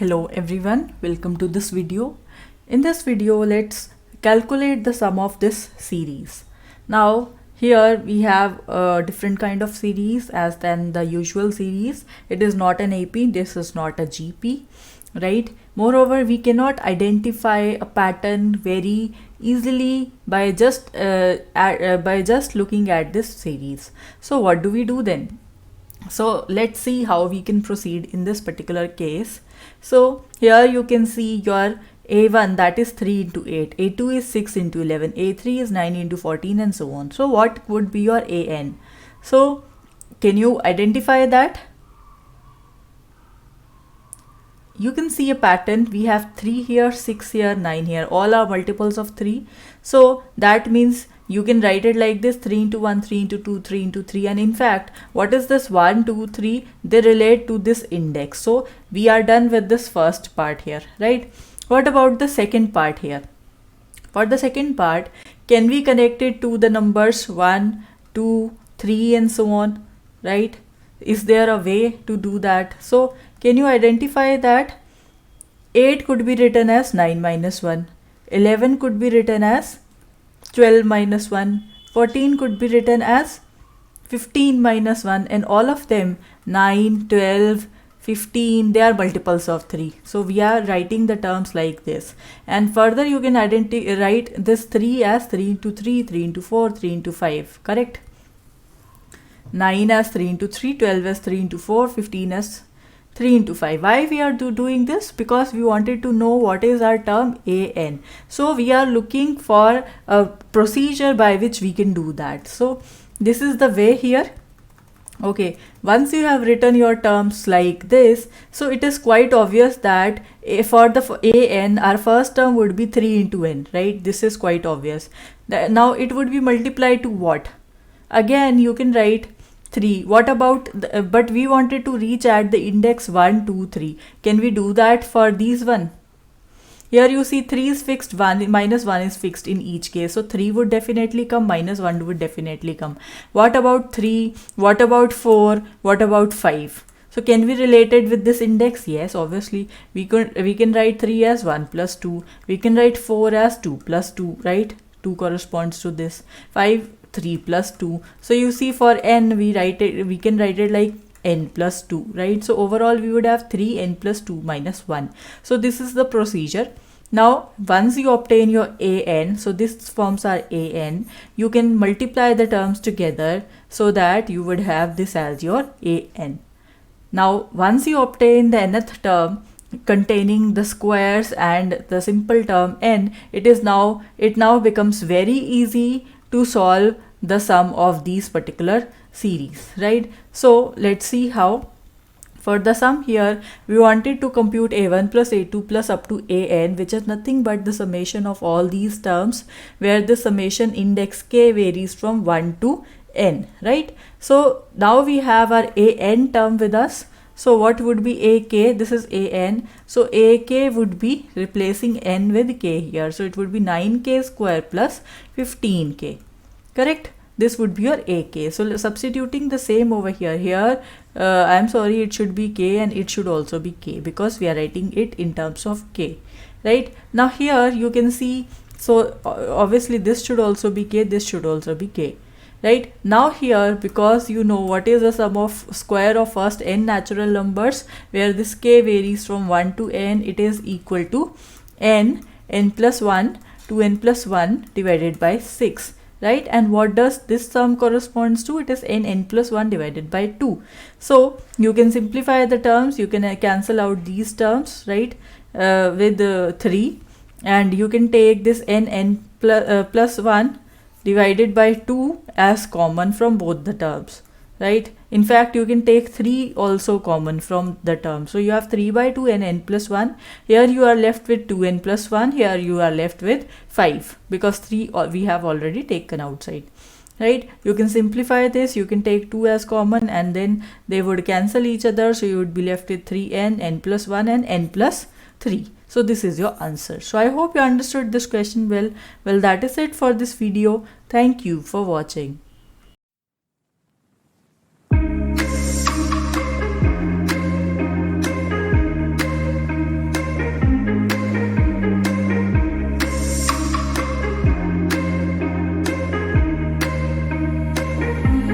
Hello everyone, welcome to this video. In this video, let's calculate the sum of this series. Now here we have a different kind of series as than the usual series. It is not an AP, this is not a GP, right? Moreover, we cannot identify a pattern very easily by just looking at this series. So what do we do then? So let's see how we can proceed in this particular case. So here you can see your A1, that is 3 into 8, A2 is 6 into 11, A3 is 9 into 14 and so on. So what would be your AN? So can you identify that? You can see a pattern. We have 3 here, 6 here, 9 here, all are multiples of 3. So that means you can write it like this: 3 into 1, 3 into 2, 3 into 3. And in fact, what is this 1, 2, 3? They relate to this index. So we are done with this first part here, right? What about the second part here? For the second part, can we connect it to the numbers 1, 2, 3 and so on, right? Is there a way to do that? So can you identify that? 8 could be written as 9 minus 1. 11 could be written as 12 minus 1. 14 could be written as 15 minus 1. And all of them, 9, 12, 15, they are multiples of 3. So we are writing the terms like this. And further you can write this 3 as 3 into 3, 3 into 4, 3 into 5. Correct? 9 as 3 into 3, 12 as 3 into 4, 15 as 3 into 5. Why we are doing this? Because we wanted to know what is our term AN. So we are looking for a procedure by which we can do that. So this is the way here. Okay, once you have written your terms like this, so it is quite obvious that for the AN, our first term would be 3 into n, right? This is quite obvious. Now it would be multiplied to what? Again, you can write 3. What about but we wanted to reach at the index 1, 2, 3. Can we do that for these one? Here you see 3 is fixed, 1 minus 1 is fixed in each case. So 3 would definitely come, minus 1 would definitely come. What about 3? What about 4? What about 5? So can we relate it with this index? Yes, obviously. We can write 3 as 1 plus 2. We can write 4 as 2 plus 2, right? 2 corresponds to this. 5, 3 plus 2. So you see for n, we can write it like n plus 2, right? So overall we would have 3n plus 2 minus 1. So this is the procedure. Now once you obtain your AN, so this forms our AN, you can multiply the terms together so that you would have this as your AN. Now once you obtain the nth term containing the squares and the simple term n, it now becomes very easy to solve the sum of these particular series, right? So let's see how. For the sum here, we wanted to compute A1 plus A2 plus up to AN, which is nothing but the summation of all these terms, where the summation index k varies from 1 to n, right? So now we have our AN term with us. So what would be AK? This is AN. So AK would be replacing n with k here. So it would be 9k square plus 15k. Correct? This would be your AK. So substituting the same over here. I'm sorry, it should be k and it should also be k because we are writing it in terms of k. Right? Now here you can see, so obviously this should also be k, this should also be k. Right? Now here, because you know what is the sum of square of first n natural numbers, where this k varies from 1 to n, it is equal to n plus 1 to n plus 1 divided by 6. Right? And what does this sum corresponds to? It is n plus 1 divided by 2. So you can simplify the terms, you can cancel out these terms, right, with 3, and you can take this n plus 1 divided by 2 as common from both the terms, right? In fact, you can take 3 also common from the term. So you have 3 by 2 and n plus 1. Here you are left with 2n plus 1. Here you are left with 5 because 3 we have already taken outside, right? You can simplify this. You can take 2 as common and then they would cancel each other. So you would be left with 3n, n plus 1 and n plus 3. So this is your answer. So I hope you understood this question well. Well, that is it for this video. Thank you for watching.